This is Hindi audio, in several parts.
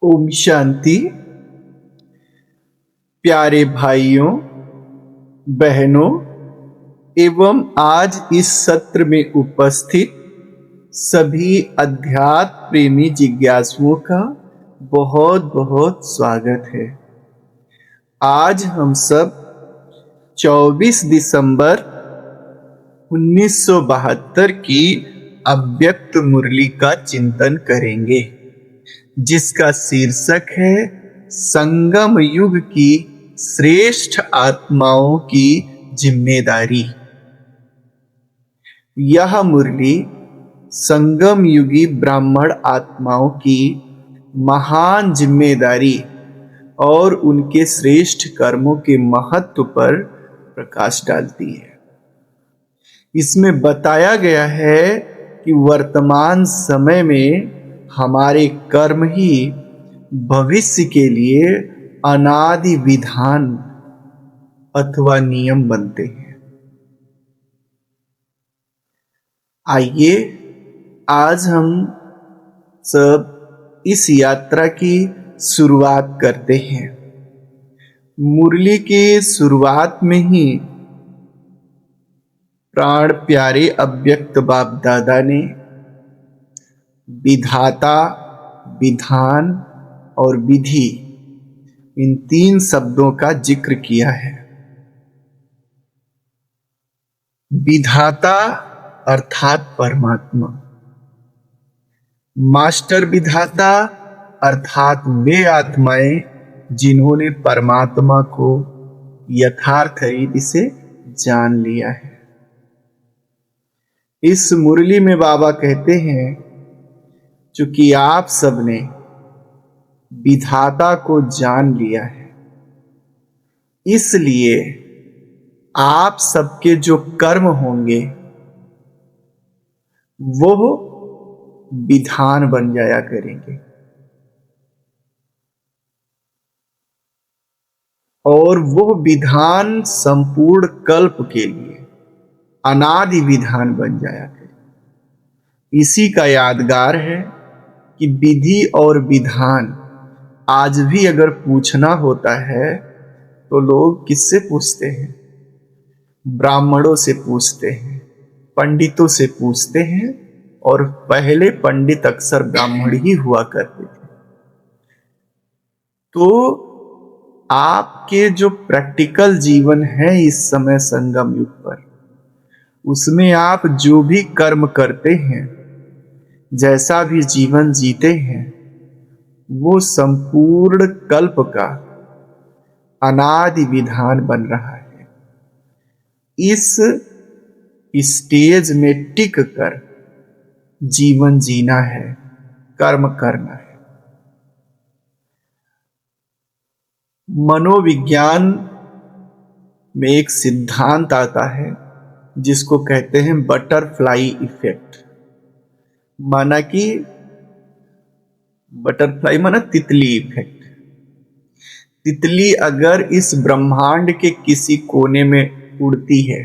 ओम शांति। प्यारे भाइयों बहनों एवं आज इस सत्र में उपस्थित सभी अध्यात्म प्रेमी जिज्ञासुओं का बहुत बहुत स्वागत है। आज हम सब 24 दिसंबर 1972 की अव्यक्त मुरली का चिंतन करेंगे, जिसका शीर्षक है संगम युग की श्रेष्ठ आत्माओं की जिम्मेदारी। यह मुरली संगम युगी ब्राह्मण आत्माओं की महान जिम्मेदारी और उनके श्रेष्ठ कर्मों के महत्व पर प्रकाश डालती है। इसमें बताया गया है कि वर्तमान समय में हमारे कर्म ही भविष्य के लिए अनादि विधान अथवा नियम बनते हैं। आइए आज हम सब इस यात्रा की शुरुआत करते हैं। मुरली की शुरुआत में ही प्राण प्यारे अव्यक्त बाप दादा ने विधाता, विधान और विधि, इन 3 शब्दों का जिक्र किया है। विधाता अर्थात परमात्मा, मास्टर विधाता अर्थात वे आत्माएं जिन्होंने परमात्मा को यथार्थ रीति से जान लिया है। इस मुरली में बाबा कहते हैं, चूंकि आप सबने विधाता को जान लिया है, इसलिए आप सबके जो कर्म होंगे वो विधान बन जाया करेंगे और वो विधान संपूर्ण कल्प के लिए अनादि विधान बन जाया करें। इसी का यादगार है कि विधि और विधान आज भी अगर पूछना होता है तो लोग किससे पूछते हैं? ब्राह्मणों से पूछते हैं, पंडितों से पूछते हैं, और पहले पंडित अक्सर ब्राह्मण ही हुआ करते थे। तो आपके जो प्रैक्टिकल जीवन है इस समय संगम युग पर, उसमें आप जो भी कर्म करते हैं, जैसा भी जीवन जीते हैं, वो संपूर्ण कल्प का अनादि विधान बन रहा है। इस स्टेज में टिक कर जीवन जीना है, कर्म करना है। मनोविज्ञान में एक सिद्धांत आता है जिसको कहते हैं बटरफ्लाई इफेक्ट। माना कि बटरफ्लाई माना तितली इफेक्ट। तितली अगर इस ब्रह्मांड के किसी कोने में उड़ती है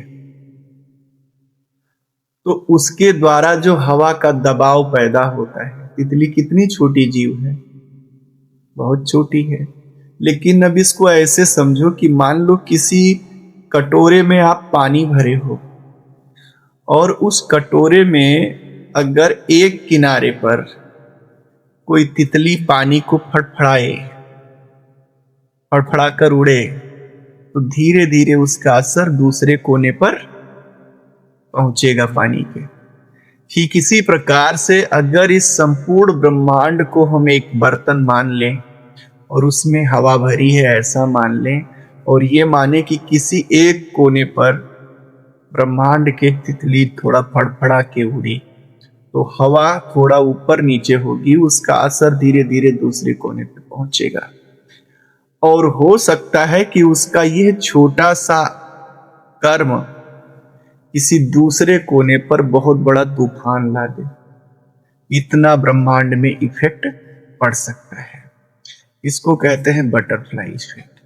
तो उसके द्वारा जो हवा का दबाव पैदा होता है, तितली कितनी छोटी जीव है, बहुत छोटी है, लेकिन अब इसको ऐसे समझो कि मान लो किसी कटोरे में आप पानी भरे हो और उस कटोरे में अगर एक किनारे पर कोई तितली पानी को फड़फड़ाकर उड़े तो धीरे धीरे उसका असर दूसरे कोने पर पहुंचेगा पानी के। ठीक इसी प्रकार से अगर इस संपूर्ण ब्रह्मांड को हम एक बर्तन मान लें और उसमें हवा भरी है ऐसा मान लें, और ये माने कि किसी एक कोने पर ब्रह्मांड के तितली थोड़ा फड़फड़ा के उड़ी, तो हवा थोड़ा ऊपर नीचे होगी, उसका असर धीरे धीरे दूसरे कोने पे पहुंचेगा और हो सकता है कि उसका यह छोटा सा कर्म किसी दूसरे कोने पर बहुत बड़ा तूफान ला दे। इतना ब्रह्मांड में इफेक्ट पड़ सकता है। इसको कहते हैं बटरफ्लाई इफेक्ट।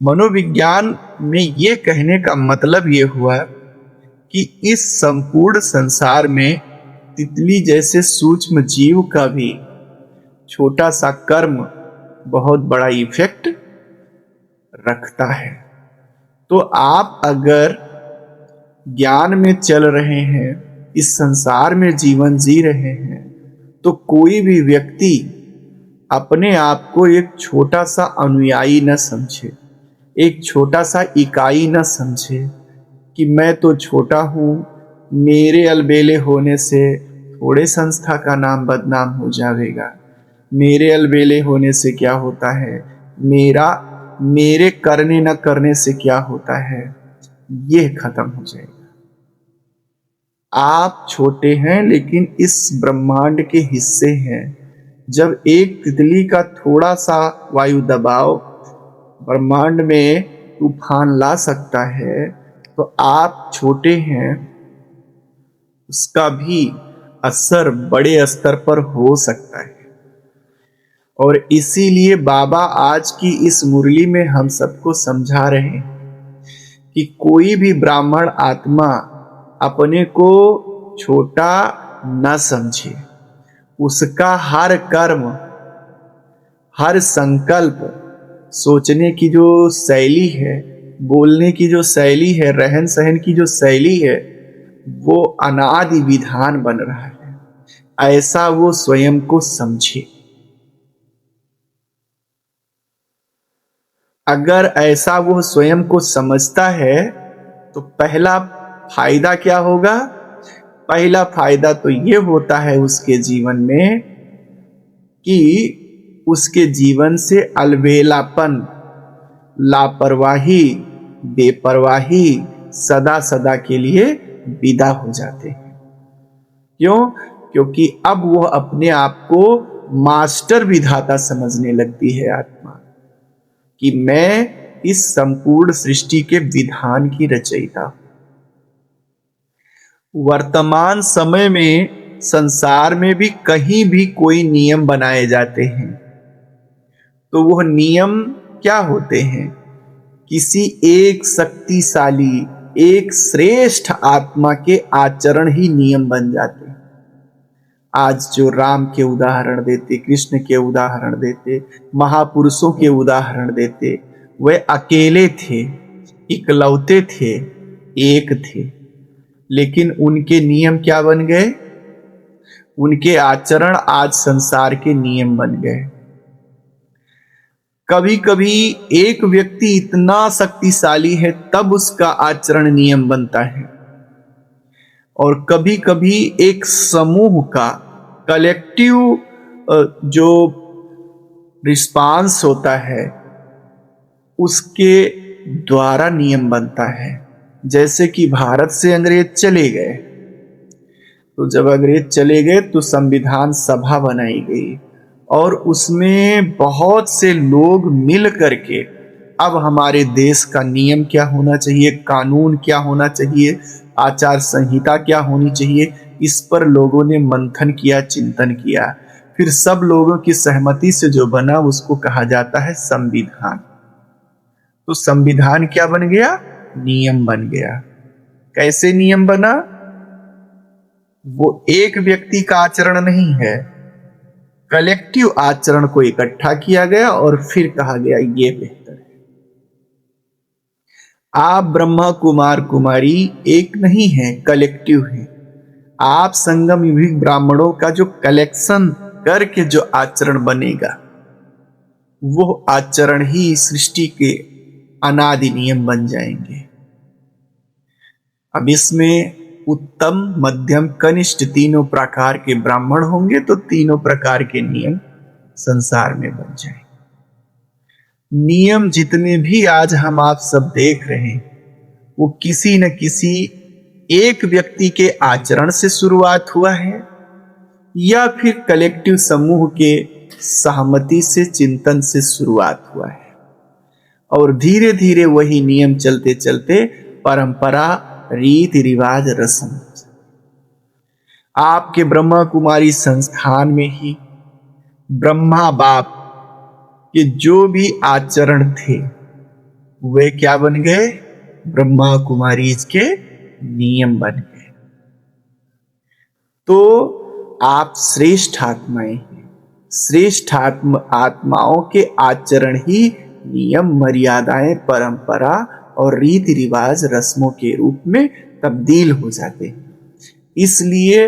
मनोविज्ञान में यह कहने का मतलब यह हुआ कि इस संपूर्ण संसार में तितली जैसे सूक्ष्म जीव का भी छोटा सा कर्म बहुत बड़ा इफेक्ट रखता है। तो आप अगर ज्ञान में चल रहे हैं, इस संसार में जीवन जी रहे हैं, तो कोई भी व्यक्ति अपने आप को एक छोटा सा अनुयायी न समझे, एक छोटा सा इकाई न समझे कि मैं तो छोटा हूं, मेरे अलबेले होने से थोड़े संस्था का नाम बदनाम हो जाएगा, मेरे अलबेले होने से क्या होता है, मेरे करने न करने से क्या होता है, यह खत्म हो जाएगा। आप छोटे हैं लेकिन इस ब्रह्मांड के हिस्से हैं। जब एक तितली का थोड़ा सा वायु दबाव ब्रह्मांड में तूफान ला सकता है, तो आप छोटे हैं, उसका भी असर बड़े स्तर पर हो सकता है। और इसीलिए बाबा आज की इस मुरली में हम सबको समझा रहे हैं कि कोई भी ब्राह्मण आत्मा अपने को छोटा न समझे। उसका हर कर्म, हर संकल्प, सोचने की जो शैली है, बोलने की जो शैली है, रहन सहन की जो शैली है, वो अनादि विधान बन रहा है। ऐसा वो स्वयं को समझे। अगर ऐसा वो स्वयं को समझता है तो पहला फायदा क्या होगा? पहला फायदा तो ये होता है उसके जीवन में कि उसके जीवन से अलबेलापन, लापरवाही, बेपरवाही सदा सदा के लिए विदा हो जाते हैं। क्यों? क्योंकि अब वह अपने आप को मास्टर विधाता समझने लगती है आत्मा, कि मैं इस संपूर्ण सृष्टि के विधान की रचयिता हूं। वर्तमान समय में संसार में भी कहीं भी कोई नियम बनाए जाते हैं, तो वह नियम क्या होते हैं? किसी एक शक्तिशाली, एक श्रेष्ठ आत्मा के आचरण ही नियम बन जाते हैं। आज जो राम के उदाहरण देते, कृष्ण के उदाहरण देते, महापुरुषों के उदाहरण देते, वे अकेले थे, इकलौते थे, एक थे, लेकिन उनके नियम क्या बन गए? उनके आचरण आज संसार के नियम बन गए। कभी कभी एक व्यक्ति इतना शक्तिशाली है तब उसका आचरण नियम बनता है, और कभी कभी एक समूह का कलेक्टिव जो रिस्पांस होता है उसके द्वारा नियम बनता है। जैसे कि भारत से अंग्रेज चले गए, तो जब अंग्रेज चले गए तो संविधान सभा बनाई गई, और उसमें बहुत से लोग मिल करके अब हमारे देश का नियम क्या होना चाहिए, कानून क्या होना चाहिए, आचार संहिता क्या होनी चाहिए, इस पर लोगों ने मंथन किया, चिंतन किया। फिर सब लोगों की सहमति से जो बना उसको कहा जाता है संविधान। तो संविधान क्या बन गया? नियम बन गया। कैसे नियम बना? वो एक व्यक्ति का आचरण नहीं है, कलेक्टिव आचरण को इकट्ठा किया गया और फिर कहा गया ये बेहतर है। आप ब्रह्मा कुमार कुमारी एक नहीं है, कलेक्टिव है। आप संगम युगी ब्राह्मणों का जो कलेक्शन करके जो आचरण बनेगा, वो आचरण ही सृष्टि के अनादि नियम बन जाएंगे। अब इसमें उत्तम, मध्यम, कनिष्ठ तीनों प्रकार के ब्राह्मण होंगे तो तीनों प्रकार के नियम संसार में बन जाएंगे। नियम जितने भी आज हम आप सब देख रहे हैं, वो किसी न किसी एक व्यक्ति के आचरण से शुरुआत हुआ है, या फिर कलेक्टिव समूह के सहमति से, चिंतन से शुरुआत हुआ है, और धीरे धीरे वही नियम चलते चलते परंपरा, रीति रिवाज, रस्म। आपके ब्रह्मा कुमारी संस्थान में ही ब्रह्मा बाप के जो भी आचरण थे वे क्या बन गए? ब्रह्मा कुमारी के नियम बन गए। तो आप श्रेष्ठ आत्माएं हैं, श्रेष्ठ आत्माओं के आचरण ही नियम, मर्यादाएं, परंपरा और रीति रिवाज, रस्मों के रूप में तब्दील हो जाते हैं। इसलिए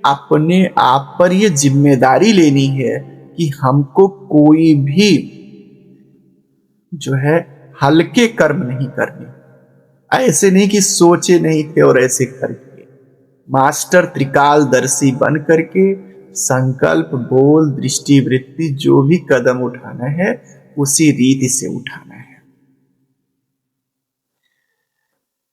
अपने आप पर यह जिम्मेदारी लेनी है कि हमको कोई भी जो है हल्के कर्म नहीं करने। ऐसे नहीं कि सोचे नहीं थे और ऐसे करके मास्टर त्रिकालदर्शी बन करके संकल्प, बोल, दृष्टि, वृत्ति जो भी कदम उठाना है उसी रीति से उठाना है।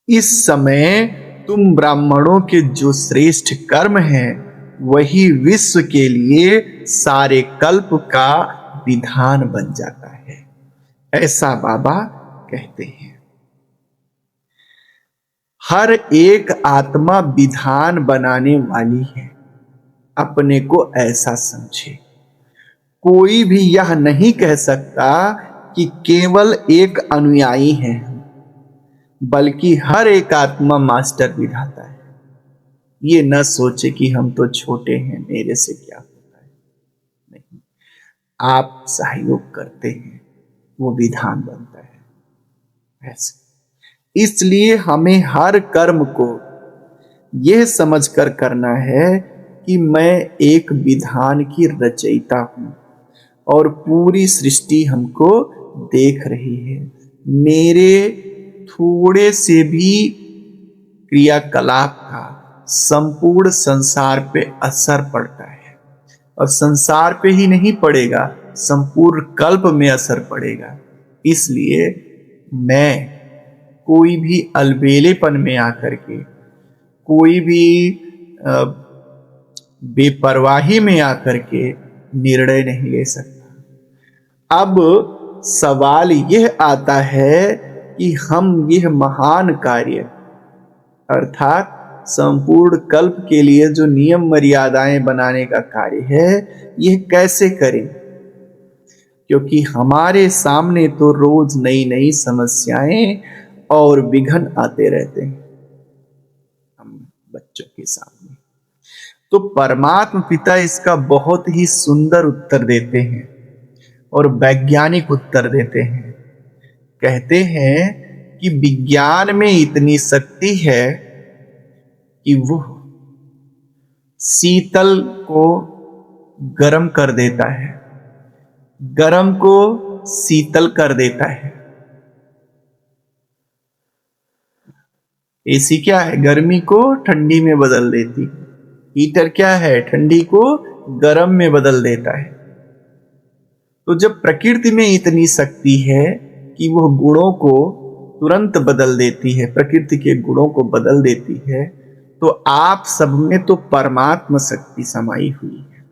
इस समय तुम ब्राह्मणों के जो श्रेष्ठ कर्म हैं वही विश्व के लिए सारे कल्प का विधान बन जाता है, ऐसा बाबा कहते हैं। हर एक आत्मा विधान बनाने वाली है, अपने को ऐसा समझे। कोई भी यह नहीं कह सकता कि केवल एक अनुयायी है, बल्कि हर एक आत्मा मास्टर विधाता है। ये न सोचे कि हम तो छोटे हैं, मेरे से क्या होता है। नहीं, आप सहयोग करते हैं, वो विधान बनता है ऐसे। इसलिए हमें हर कर्म को यह समझकर करना है कि मैं एक विधान की रचयिता हूं और पूरी सृष्टि हमको देख रही है। मेरे थोड़े से भी क्रियाकलाप का संपूर्ण संसार पे असर पड़ता है, और संसार पे ही नहीं पड़ेगा, संपूर्ण कल्प में असर पड़ेगा। इसलिए मैं कोई भी अलबेलेपन में आकर के, कोई भी बेपरवाही में आकर के निर्णय नहीं ले सकता। अब सवाल यह आता है कि हम यह महान कार्य अर्थात संपूर्ण कल्प के लिए जो नियम मर्यादाएं बनाने का कार्य है यह कैसे करें, क्योंकि हमारे सामने तो रोज नई नई समस्याएं और विघ्न आते रहते हैं हम बच्चों के सामने। तो परमात्मा पिता इसका बहुत ही सुंदर उत्तर देते हैं और वैज्ञानिक उत्तर देते हैं। कहते हैं कि विज्ञान में इतनी शक्ति है कि वो शीतल को गर्म कर देता है, गर्म को शीतल कर देता है। एसी क्या है? गर्मी को ठंडी में बदल देती। हीटर क्या है? ठंडी को गर्म में बदल देता है। तो जब प्रकृति में इतनी शक्ति है कि वह गुणों को तुरंत बदल देती है, प्रकृति के गुणों को बदल देती है, तो आप सब में तो परमात्मा शक्ति समाई हुई है।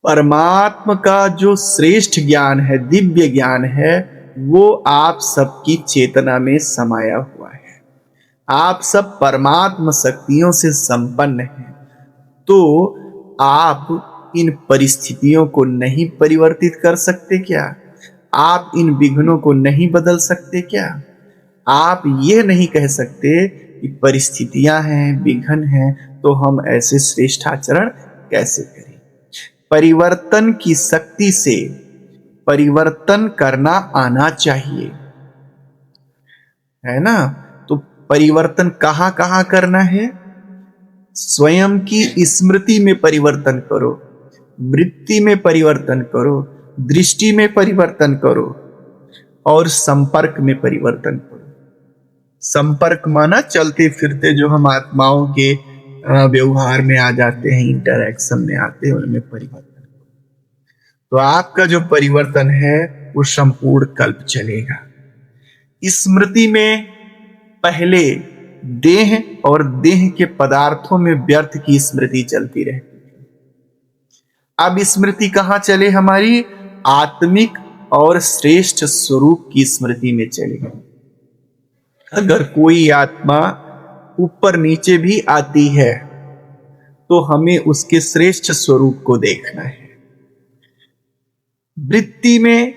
परमात्मा का जो श्रेष्ठ ज्ञान है, दिव्य ज्ञान है, वो आप सबकी चेतना में समाया हुआ है। आप सब परमात्मा शक्तियों से संपन्न हैं। तो आप इन परिस्थितियों को नहीं परिवर्तित कर सकते क्या? आप इन विघ्नों को नहीं बदल सकते क्या? आप ये नहीं कह सकते कि परिस्थितियां हैं, विघ्न हैं, तो हम ऐसे श्रेष्ठ आचरण कैसे करें? परिवर्तन की शक्ति से परिवर्तन करना आना चाहिए, है ना? तो परिवर्तन कहां कहां करना है? स्वयं की स्मृति में परिवर्तन करो, वृत्ति में परिवर्तन करो, दृष्टि में परिवर्तन करो और संपर्क में परिवर्तन करो। संपर्क माना चलते फिरते जो हम आत्माओं के व्यवहार में आ जाते हैं, इंटरैक्शन में आते हैं, उनमें परिवर्तन करो। तो आपका जो परिवर्तन है वो संपूर्ण कल्प चलेगा। स्मृति में पहले देह और देह के पदार्थों में व्यर्थ की स्मृति चलती रहती है। अब स्मृति कहां चले? हमारी आत्मिक और श्रेष्ठ स्वरूप की स्मृति में चलेगी। अगर कोई आत्मा ऊपर नीचे भी आती है तो हमें उसके श्रेष्ठ स्वरूप को देखना है। वृत्ति में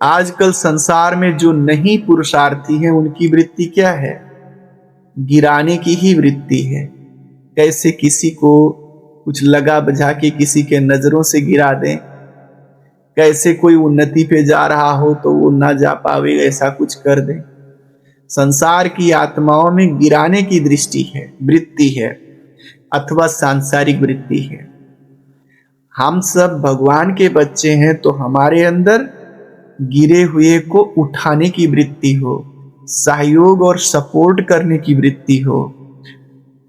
आजकल संसार में जो नहीं पुरुषार्थी हैं उनकी वृत्ति क्या है? गिराने की ही वृत्ति है। कैसे किसी को कुछ लगा बुझा के किसी के नजरों से गिरा दें, कैसे कोई उन्नति पे जा रहा हो तो वो ना जा पावे, ऐसा कुछ कर दें। संसार की आत्माओं में गिराने की दृष्टि है, वृत्ति है, अथवा सांसारिक वृत्ति है। हम सब भगवान के बच्चे हैं तो हमारे अंदर गिरे हुए को उठाने की वृत्ति हो, सहयोग और सपोर्ट करने की वृत्ति हो,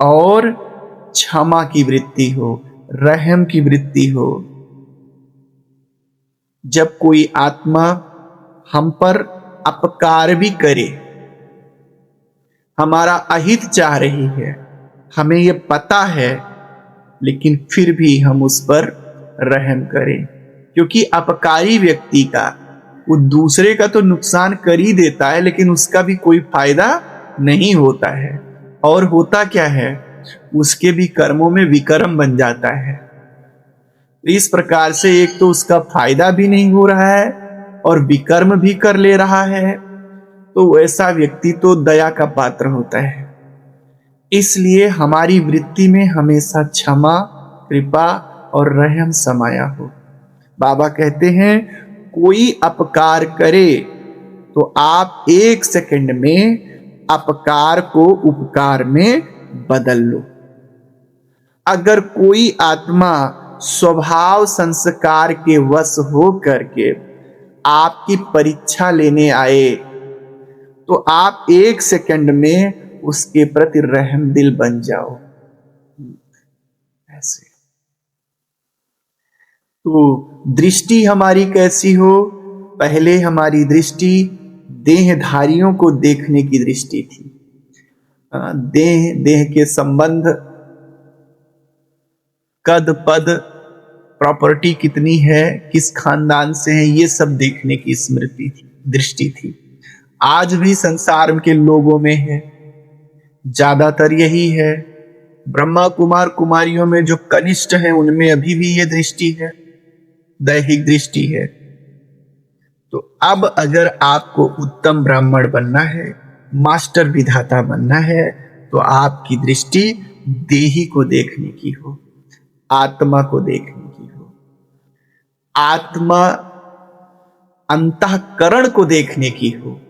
और क्षमा की वृत्ति हो, रहम की वृत्ति हो। जब कोई आत्मा हम पर अपकार भी करे, हमारा अहित चाह रही है, हमें यह पता है, लेकिन फिर भी हम उस पर रहम करें, क्योंकि अपकारी व्यक्ति का वो दूसरे का तो नुकसान कर ही देता है, लेकिन उसका भी कोई फायदा नहीं होता है। और होता क्या है, उसके भी कर्मों में विकर्म बन जाता है। इस प्रकार से एक तो उसका फायदा भी नहीं हो रहा है और विकर्म भी कर ले रहा है, तो ऐसा व्यक्ति तो दया का पात्र होता है। इसलिए हमारी वृत्ति में हमेशा क्षमा, कृपा और रहम समाया हो। बाबा कहते हैं कोई अपकार करे तो आप 1 सेकंड में अपकार को उपकार में बदल लो। अगर कोई आत्मा स्वभाव संस्कार के वश हो करके आपकी परीक्षा लेने आए तो आप 1 सेकंड में उसके प्रति रहम दिल बन जाओ। ऐसे तो दृष्टि हमारी कैसी हो? पहले हमारी दृष्टि देहधारियों को देखने की दृष्टि थी। देह के संबंध, कद पद, प्रॉपर्टी कितनी है, किस खानदान से है, ये सब देखने की स्मृति थी, दृष्टि थी। आज भी संसार के लोगों में है, ज्यादातर यही है। ब्रह्मा कुमार कुमारियों में जो कनिष्ठ हैं उनमें अभी भी ये दृष्टि है, दैहिक दृष्टि है। तो अब अगर आपको उत्तम ब्राह्मण बनना है, मास्टर विधाता बनना है, तो आपकी दृष्टि देही को देखने की हो, आत्मा को देखने की हो। आत्मा अंतःकरण को देखने की हो।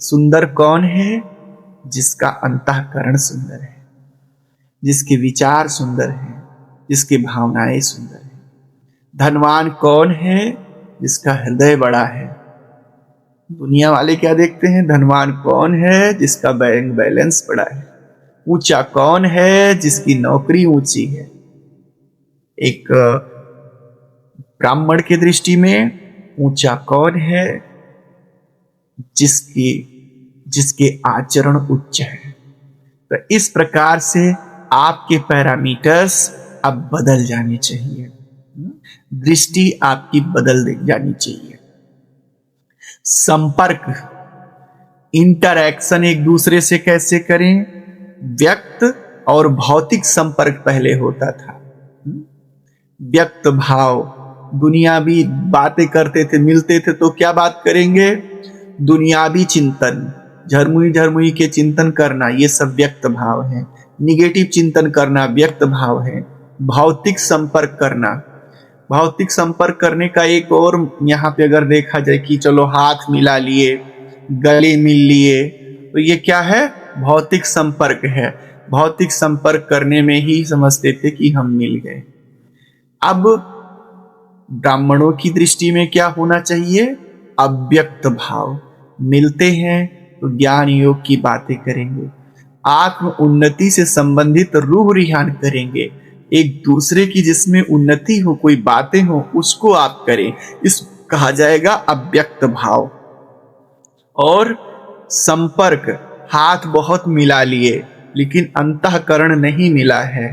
सुंदर कौन है? जिसका अंतःकरण सुंदर है, जिसके विचार सुंदर हैं, जिसकी भावनाएं सुंदर हैं। धनवान कौन है? जिसका हृदय बड़ा है। दुनिया वाले क्या देखते हैं? धनवान कौन है? जिसका बैंक बैलेंस बड़ा है। ऊंचा कौन है? जिसकी नौकरी ऊंची है। एक ब्राह्मण की दृष्टि में ऊंचा कौन है? जिसके आचरण उच्च है। तो इस प्रकार से आपके पैरामीटर्स अब बदल जाने चाहिए, दृष्टि आपकी बदल जानी चाहिए। संपर्क, इंटरैक्शन एक दूसरे से कैसे करें? व्यक्त और भौतिक संपर्क पहले होता था। व्यक्त भाव, दुनियावी बातें करते थे, मिलते थे तो क्या बात करेंगे? दुनियावी चिंतन, झरमुई झरमुई के चिंतन करना, ये सब व्यक्त भाव है। निगेटिव चिंतन करना व्यक्त भाव है। भौतिक संपर्क करना, भौतिक संपर्क करने का एक और यहाँ पे अगर देखा जाए कि चलो हाथ मिला लिए, गले मिल लिए, तो ये क्या है? भौतिक संपर्क है। भौतिक संपर्क करने में ही समझते थे कि हम मिल गए। अब ब्राह्मणों की दृष्टि में क्या होना चाहिए? अव्यक्त भाव। मिलते हैं तो ज्ञान योग की बातें करेंगे, आत्म उन्नति से संबंधित रूह रिहान करेंगे। एक दूसरे की जिसमें उन्नति हो, कोई बातें हो, उसको आप करें। इस कहा जाएगा अव्यक्त भाव। और संपर्क, हाथ बहुत मिला लिए लेकिन अंतःकरण नहीं मिला है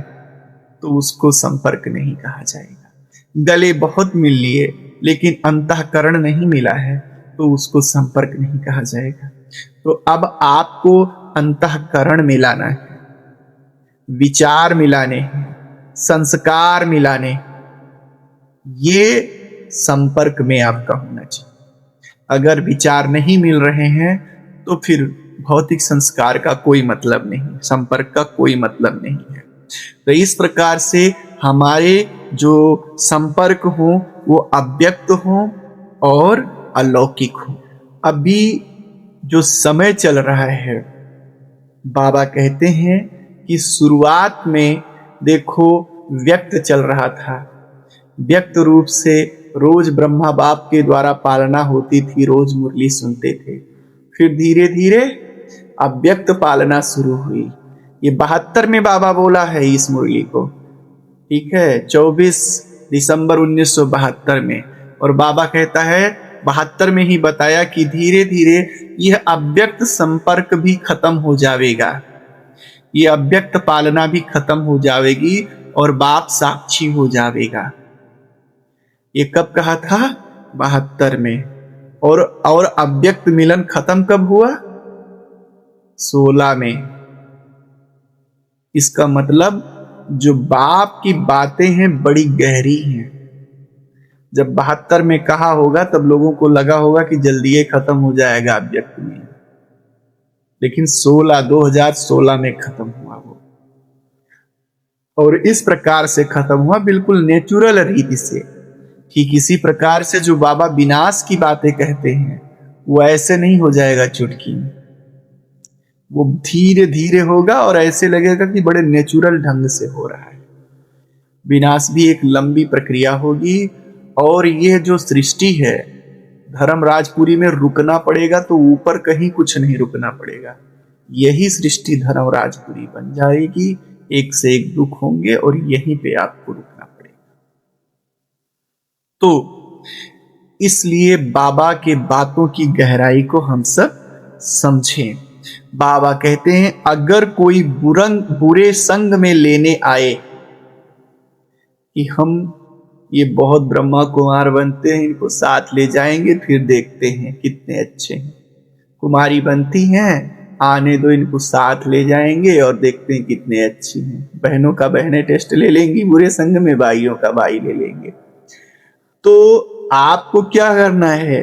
तो उसको संपर्क नहीं कहा जाएगा। गले बहुत मिल लिए लेकिन अंतःकरण नहीं मिला है तो उसको संपर्क नहीं कहा जाएगा। तो अब आपको अंतःकरण मिलाना है, विचार मिलाने हैं, संस्कार मिलाने, ये संपर्क में आपका होना चाहिए। अगर विचार नहीं मिल रहे हैं तो फिर भौतिक संस्कार का कोई मतलब नहीं, संपर्क का कोई मतलब नहीं है। तो इस प्रकार से हमारे जो संपर्क हो वो अव्यक्त हो और अलौकिक हो। अभी जो समय चल रहा है, बाबा कहते हैं कि शुरुआत में देखो व्यक्त चल रहा था, व्यक्त रूप से रोज ब्रह्मा बाप के द्वारा पालना होती थी, रोज मुरली सुनते थे। फिर धीरे धीरे अव्यक्त पालना शुरू हुई। ये 72 में बाबा बोला है इस मुरली को, ठीक है, 24 दिसंबर 1972 में। और बाबा कहता है 72 में ही बताया कि धीरे धीरे यह अव्यक्त संपर्क भी खत्म हो जाएगा, ये अव्यक्त पालना भी खत्म हो जाएगी और बाप साक्षी हो जाएगा। ये कब कहा था? 72 में। और अव्यक्त मिलन खत्म कब हुआ? 16 में। इसका मतलब जो बाप की बातें हैं बड़ी गहरी हैं। जब 72 में कहा होगा तब लोगों को लगा होगा कि जल्दी ये खत्म हो जाएगा अव्यक्त में, लेकिन 2016 में खत्म हुआ वो। और इस प्रकार से खत्म हुआ, बिल्कुल नेचुरल रीति से। ठीक इसी प्रकार से जो बाबा विनाश की बातें कहते हैं वो ऐसे नहीं हो जाएगा चुटकी में, वो धीरे धीरे होगा और ऐसे लगेगा कि बड़े नेचुरल ढंग से हो रहा है। विनाश भी एक लंबी प्रक्रिया होगी। और यह जो सृष्टि है, धर्मराजपुरी में रुकना पड़ेगा तो ऊपर कहीं कुछ नहीं रुकना पड़ेगा। यही सृष्टि धर्मराजपुरी बन जाएगी, एक से एक दुख होंगे और यहीं पे आपको रुकना पड़ेगा। तो इसलिए बाबा के बातों की गहराई को हम सब समझें। बाबा कहते हैं अगर कोई बुरे संग में लेने आए कि हम ये बहुत ब्रह्मा कुमार बनते हैं, इनको साथ ले जाएंगे फिर देखते हैं कितने अच्छे हैं, कुमारी बनती हैं, आने दो इनको साथ ले जाएंगे और देखते हैं कितने अच्छी हैं। बहनों का बहनें टेस्ट ले लेंगी बुरे संग में, भाइयों का भाई ले लेंगे। तो आपको क्या करना है?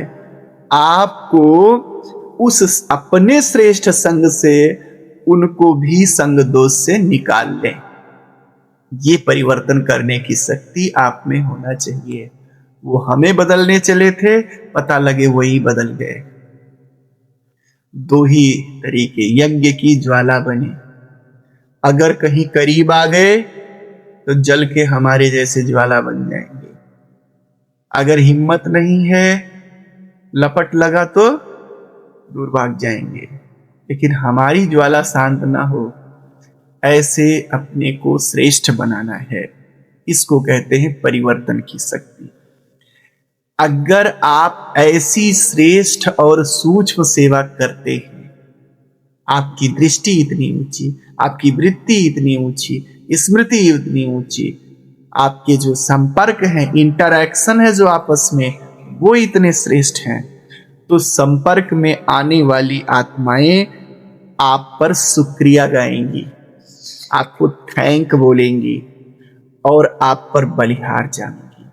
आपको उस अपने श्रेष्ठ संग से उनको भी संग दोष से निकाल लें। ये परिवर्तन करने की शक्ति आप में होना चाहिए। वो हमें बदलने चले थे, पता लगे वही बदल गए। दो ही तरीके, यज्ञ की ज्वाला बने। अगर कहीं करीब आ गए तो जल के हमारे जैसे ज्वाला बन जाएंगे। अगर हिम्मत नहीं है, लपट लगा तो दूर भाग जाएंगे। लेकिन हमारी ज्वाला शांत ना हो, ऐसे अपने को श्रेष्ठ बनाना है। इसको कहते हैं परिवर्तन की शक्ति। अगर आप ऐसी श्रेष्ठ और सूक्ष्म सेवा करते हैं, आपकी दृष्टि इतनी ऊंची, आपकी वृत्ति इतनी ऊंची, स्मृति इतनी ऊंची, आपके जो संपर्क हैं, इंटरैक्शन है जो आपस में, वो इतने श्रेष्ठ हैं, तो संपर्क में आने वाली आत्माएं आप पर शुक्रिया गाएंगी, आपको थैंक बोलेंगी और आप पर बलिहार जाएंगी।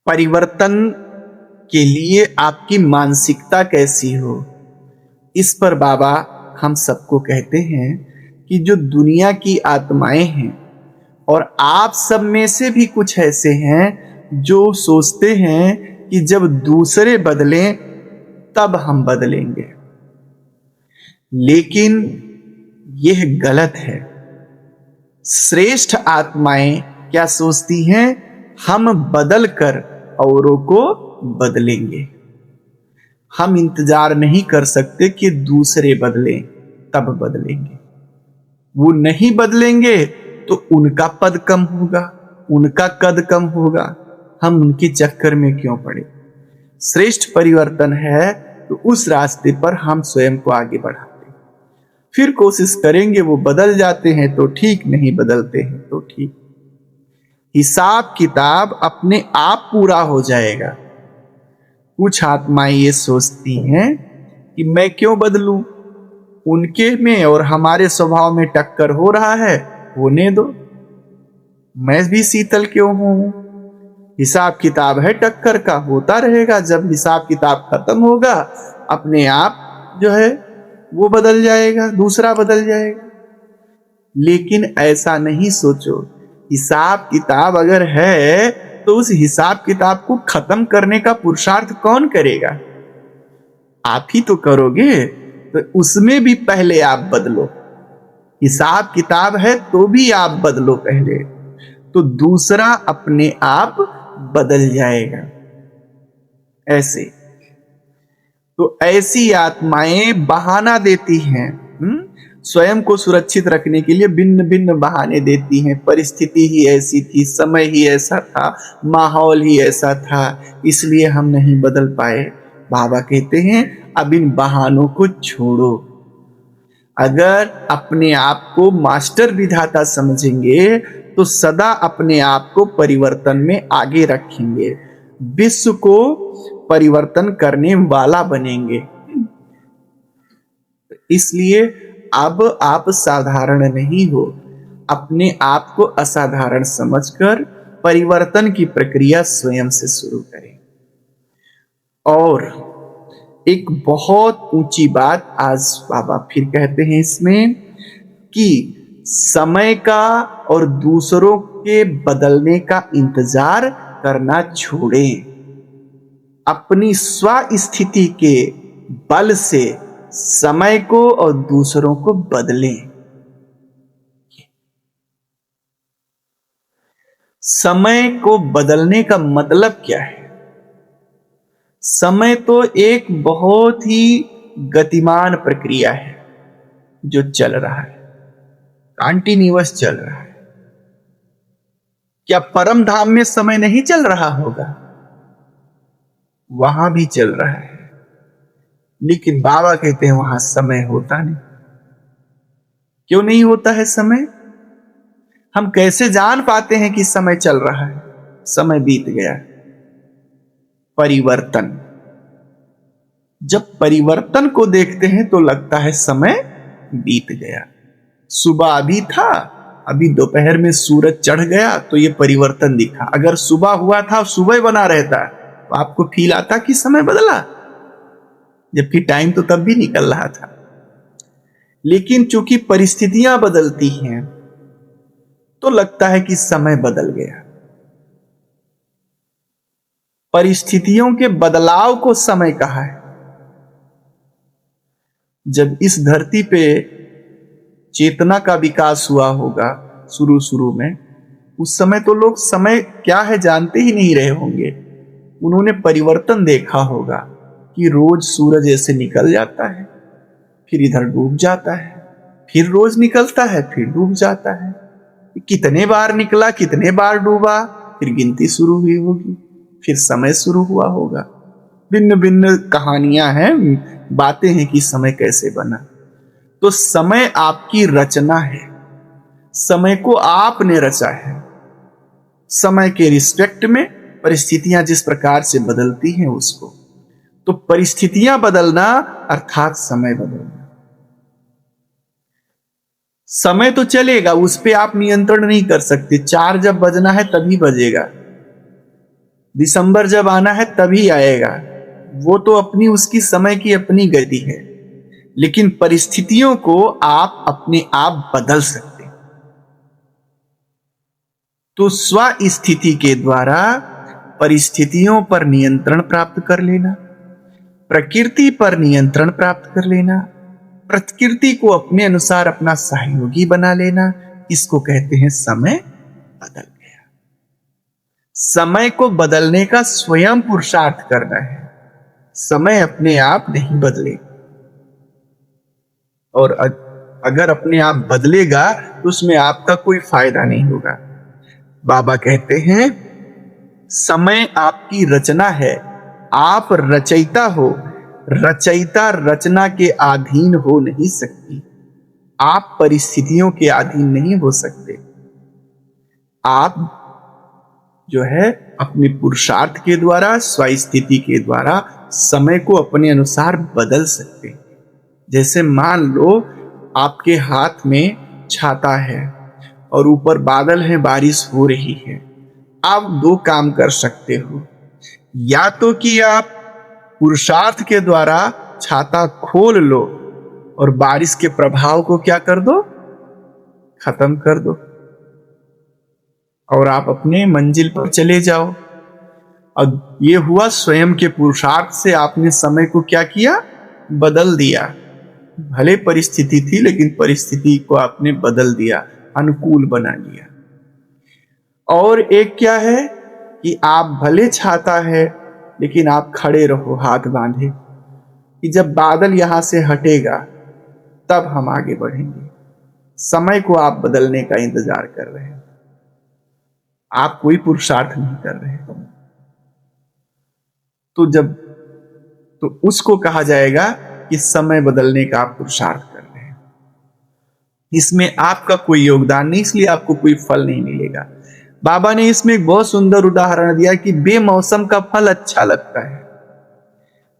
परिवर्तन के लिए आपकी मानसिकता कैसी हो, इस पर बाबा हम सबको कहते हैं कि जो दुनिया की आत्माएं हैं, और आप सब में से भी कुछ ऐसे हैं जो सोचते हैं कि जब दूसरे बदलें तब हम बदलेंगे, लेकिन यह गलत है। श्रेष्ठ आत्माएं क्या सोचती हैं? हम बदल कर औरों को बदलेंगे। हम इंतजार नहीं कर सकते कि दूसरे बदलें तब बदलेंगे। वो नहीं बदलेंगे तो उनका पद कम होगा, उनका कद कम होगा। हम उनके चक्कर में क्यों पड़े? श्रेष्ठ परिवर्तन है तो उस रास्ते पर हम स्वयं को आगे बढ़ाते, फिर कोशिश करेंगे। वो बदल जाते हैं तो ठीक, नहीं बदलते हैं तो ठीक। हिसाब किताब अपने आप पूरा हो जाएगा। कुछ आत्माएं ये सोचती हैं कि मैं क्यों बदलूं, उनके में और हमारे स्वभाव में टक्कर हो रहा है, होने दो, मैं भी शीतल क्यों हूं। हिसाब किताब है टक्कर का, होता रहेगा। जब हिसाब किताब खत्म होगा अपने आप जो है वो बदल जाएगा, दूसरा बदल जाएगा। लेकिन ऐसा नहीं सोचो, हिसाब किताब अगर है तो उस हिसाब किताब को खत्म करने का पुरुषार्थ कौन करेगा? आप ही तो करोगे। तो उसमें भी पहले आप बदलो। हिसाब किताब है तो भी आप बदलो पहले, तो दूसरा अपने आप बदल जाएगा। ऐसे तो ऐसी आत्माएं बहाना देती हैं, स्वयं को सुरक्षित रखने के लिए भिन्न भिन्न बहाने देती हैं। परिस्थिति ही ऐसी थी, समय ही ऐसा था, माहौल ही ऐसा था, इसलिए हम नहीं बदल पाए। बाबा कहते हैं अब इन बहानों को छोड़ो। अगर अपने आप को मास्टर विधाता समझेंगे तो सदा अपने आप को परिवर्तन में आगे रखेंगे, विश्व को परिवर्तन करने वाला बनेंगे। इसलिए अब आप साधारण नहीं हो, अपने आप को असाधारण समझकर परिवर्तन की प्रक्रिया स्वयं से शुरू करें। और एक बहुत ऊंची बात आज बाबा फिर कहते हैं इसमें कि समय का और दूसरों के बदलने का इंतजार करना छोड़ें, अपनी स्वस्थिति के बल से समय को और दूसरों को बदलें। समय को बदलने का मतलब क्या है? समय तो एक बहुत ही गतिमान प्रक्रिया है जो चल रहा है, कंटिन्यूअस चल रहा है। क्या परम धाम में समय नहीं चल रहा होगा? वहां भी चल रहा है, लेकिन बाबा कहते हैं वहां समय होता नहीं। क्यों नहीं होता है समय? हम कैसे जान पाते हैं कि समय चल रहा है? समय बीत गया। परिवर्तन, जब परिवर्तन को देखते हैं तो लगता है समय बीत गया। सुबह अभी था, अभी दोपहर में सूरज चढ़ गया तो ये परिवर्तन दिखा। अगर सुबह हुआ था, सुबह बना रहता तो आपको फील आता कि समय बदला, जबकि टाइम तो तब भी निकल रहा था। लेकिन चूंकि परिस्थितियां बदलती हैं तो लगता है कि समय बदल गया। परिस्थितियों के बदलाव को समय कहा है। जब इस धरती पे चेतना का विकास हुआ होगा शुरू में, उस समय तो लोग समय क्या है जानते ही नहीं रहे होंगे। उन्होंने परिवर्तन देखा होगा कि रोज सूरज ऐसे निकल जाता है, फिर इधर डूब जाता है, फिर रोज निकलता है, फिर डूब जाता है। कितने बार निकला, कितने बार डूबा, फिर गिनती शुरू हुई होगी, फिर समय शुरू हुआ होगा। भिन्न भिन्न कहानियां हैं, बातें हैं कि समय कैसे बना। तो समय आपकी रचना है, समय को आपने रचा है। समय के रिस्पेक्ट में परिस्थितियां जिस प्रकार से बदलती हैं उसको, तो परिस्थितियां बदलना अर्थात समय बदलना। समय तो चलेगा, उस पे आप नियंत्रण नहीं कर सकते। 4 जब बजना है तभी बजेगा, दिसंबर जब आना है तभी आएगा, वो तो अपनी उसकी समय की अपनी गति है। लेकिन परिस्थितियों को आप अपने आप बदल सकते। तो स्व स्थिति के द्वारा परिस्थितियों पर नियंत्रण प्राप्त कर लेना, प्रकृति पर नियंत्रण प्राप्त कर लेना, प्रकृति को अपने अनुसार अपना सहयोगी बना लेना, इसको कहते हैं समय बदल गया। समय को बदलने का स्वयं पुरुषार्थ करना है, समय अपने आप नहीं बदले। और अगर अपने आप बदलेगा तो उसमें आपका कोई फायदा नहीं होगा। बाबा कहते हैं समय आपकी रचना है, आप रचयिता हो। रचयिता रचना के अधीन हो नहीं सकती, आप परिस्थितियों के अधीन नहीं हो सकते। आप जो है अपने पुरुषार्थ के द्वारा, स्वस्थिति के द्वारा समय को अपने अनुसार बदल सकते। जैसे मान लो आपके हाथ में छाता है और ऊपर बादल है, बारिश हो रही है। आप 2 काम कर सकते हो, या तो कि आप पुरुषार्थ के द्वारा छाता खोल लो और बारिश के प्रभाव को क्या कर दो, खत्म कर दो और आप अपने मंजिल पर चले जाओ। अब ये हुआ स्वयं के पुरुषार्थ से आपने समय को क्या किया, बदल दिया। भले परिस्थिति थी लेकिन परिस्थिति को आपने बदल दिया, अनुकूल बना लिया। और एक क्या है कि आप भले छाता है लेकिन आप खड़े रहो हाथ बांधे कि जब बादल यहां से हटेगा तब हम आगे बढ़ेंगे। समय को आप बदलने का इंतजार कर रहे हैं, आप कोई पुरुषार्थ नहीं कर रहे। तो उसको कहा जाएगा कि समय बदलने का आप पुरुषार्थ कर रहे हैं। इसमें आपका कोई योगदान नहीं, इसलिए आपको कोई फल नहीं मिलेगा। बाबा ने इसमें एक बहुत सुंदर उदाहरण दिया कि बेमौसम का फल अच्छा लगता है।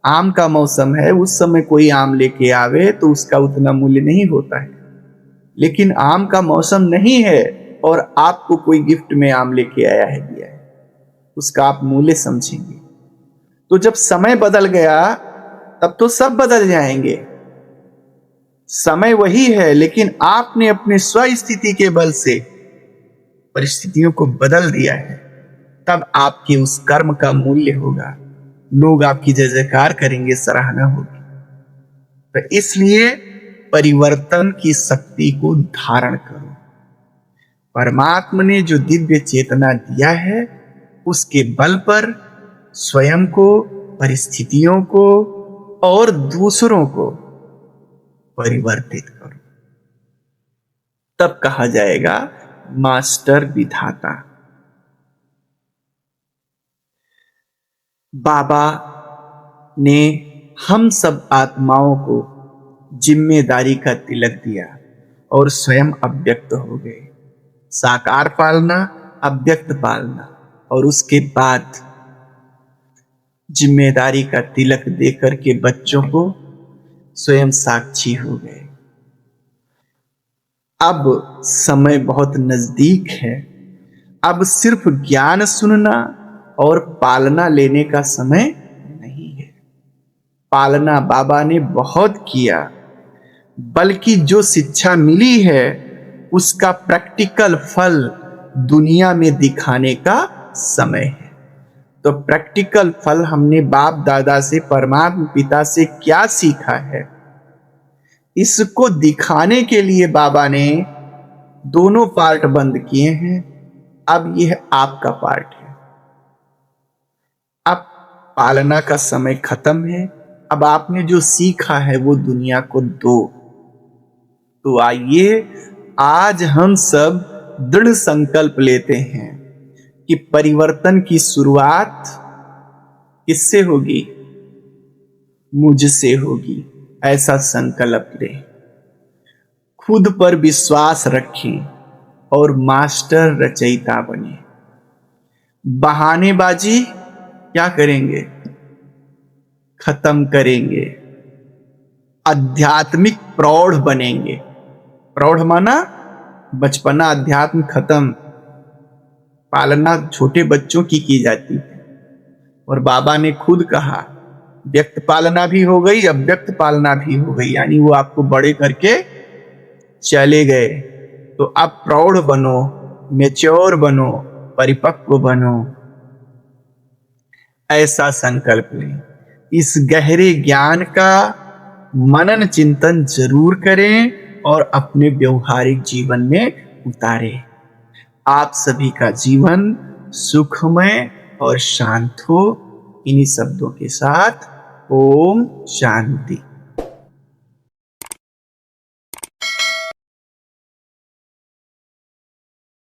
आम का मौसम है, उस समय कोई आम लेके आवे तो उसका उतना मूल्य नहीं होता है, लेकिन आम का मौसम नहीं है और आपको कोई गिफ्ट में आम लेके आया है, दिया है, उसका आप मूल्य समझेंगे। तो जब समय बदल गया तब तो सब बदल जाएंगे। समय वही है लेकिन आपने अपने स्वस्थिति के बल से परिस्थितियों को बदल दिया है, तब आपके उस कर्म का मूल्य होगा, लोग आपकी जय जयकार करेंगे, सराहना होगी। तो इसलिए परिवर्तन की शक्ति को धारण करो। परमात्मा ने जो दिव्य चेतना दिया है उसके बल पर स्वयं को, परिस्थितियों को और दूसरों को परिवर्तित करो, तब कहा जाएगा मास्टर विधाता। बाबा ने हम सब आत्माओं को जिम्मेदारी का तिलक दिया और स्वयं अव्यक्त हो गए। साकार पालना, अव्यक्त पालना, और उसके बाद जिम्मेदारी का तिलक देकर के बच्चों को स्वयं साक्षी हो गए। अब समय बहुत नजदीक है, अब सिर्फ ज्ञान सुनना और पालना लेने का समय नहीं है। पालना बाबा ने बहुत किया, बल्कि जो शिक्षा मिली है उसका प्रैक्टिकल फल दुनिया में दिखाने का समय है। तो प्रैक्टिकल फल हमने बाप दादा से, परमात्मा पिता से क्या सीखा है, इसको दिखाने के लिए बाबा ने दोनों पार्ट बंद किए हैं। अब यह आपका पार्ट है। अब पालना का समय खत्म है, अब आपने जो सीखा है वो दुनिया को दो। तो आइए आज हम सब दृढ़ संकल्प लेते हैं कि परिवर्तन की शुरुआत किससे होगी, मुझसे होगी। ऐसा संकल्प लें, खुद पर विश्वास रखें और मास्टर रचयिता बने। बहानेबाजी क्या करेंगे, खत्म करेंगे। आध्यात्मिक प्रौढ़ बनेंगे। प्रौढ़ माना बचपना, अध्यात्म खत्म। पालना छोटे बच्चों की जाती है, और बाबा ने खुद कहा व्यक्त पालना भी हो गई, अव्यक्त पालना भी हो गई, यानी वो आपको बड़े करके चले गए। तो अब प्रौढ़ बनो, मैच्योर बनो, परिपक्व बनो, ऐसा संकल्प लें। इस गहरे ज्ञान का मनन चिंतन जरूर करें और अपने व्यवहारिक जीवन में उतारें। आप सभी का जीवन सुखमय और शांत हो। इन्हीं शब्दों के साथ ओम शांति।